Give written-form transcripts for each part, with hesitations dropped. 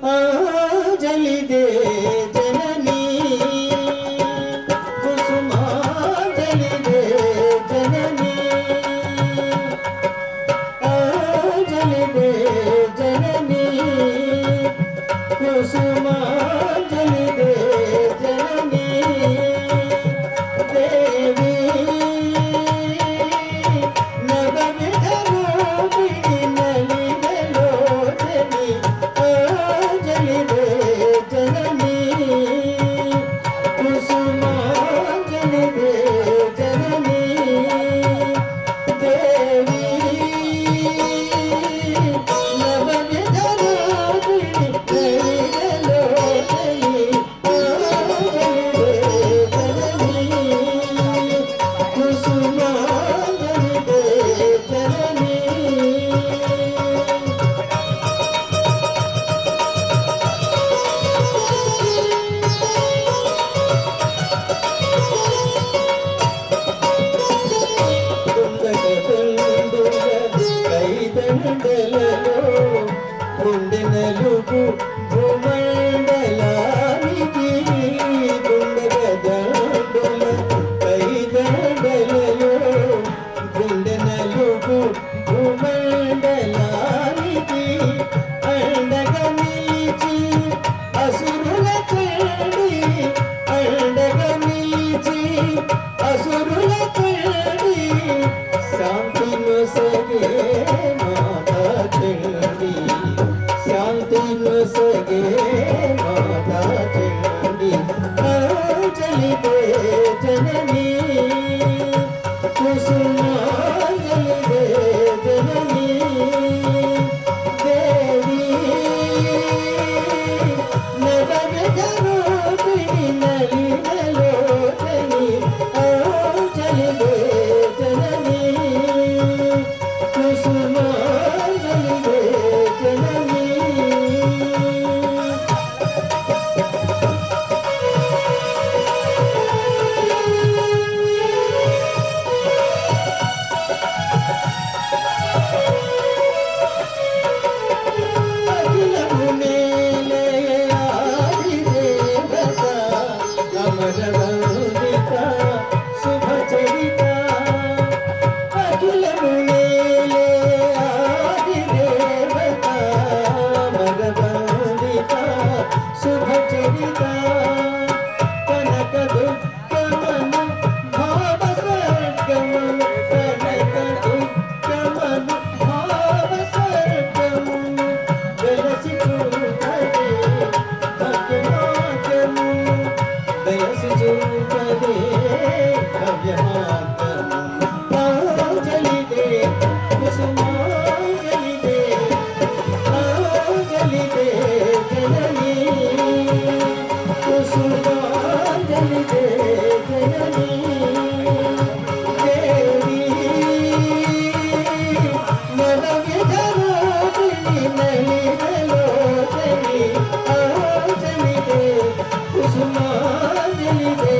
अंजलि दे जननी कुसुमांजलि दे जननी अंजलि दे जननी कुसुमांजलि दे जननी देवी नवविधरूपिणी नलिनलोचनी अंजलि दे जननी कुसुमांजलि दे जननी देवी नवविधरूपिणी नलिनलोचनी अंजलि दे जननी कुसुमांजलि दे जननी కైదండలలో గుండెనలుగు భూమండలానికి గుండెగదండుల కైదండలలో గుండెనలుగు భూమండలానికి అండగా నిలిచి అసురుల చెడి అండగా నిలిచి అసురుల చెడి శాంతిను సగే మాతా చండి శాంతిను సగే మాతా చండి అంజలి they Janani Kusumanjali they Janani Devi నవవిధరూపిణి నలినలోచని Anjali they जननी कुसुमांजलि दे जननी अखिल मुनेले आदिदेवता अमरवंदिता शुभचरिता अखिल मुनेले आदिदेवता अमरवंदिता शुभचरिता कनक दुःखमनु भावसर्गमनु कनक दुःखमनु भावसर्गमनु వెలసి చూపదే భవ్యమార్గము వెలసి చూపదే భవ్యమార్గము అంజలి they Kusumanjali they Anjali they Janani Kusumanjali they Janani Devi నవవిధరూపిణి నలినలోచని Anjali they Kusumanjali they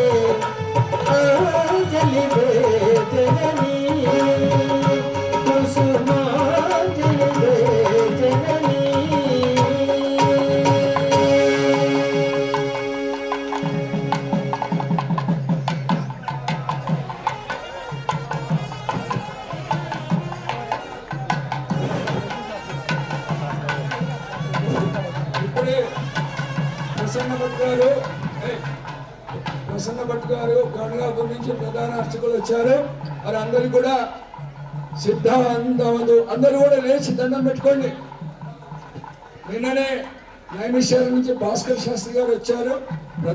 Anjali दे जननी कुसुमांजलि दे जननी ఇప్పుడే ప్రసన్న భట్ గారు గణగాపురం నుంచి ప్రధాన అర్చకులు వచ్చారు. మరి అందరు కూడా సిద్ధాంతవదు అందరూ కూడా లేచి దండం పెట్టుకోండి. నిన్ననే నైమిషాల నుంచి భాస్కర్ శాస్త్రి గారు వచ్చారు.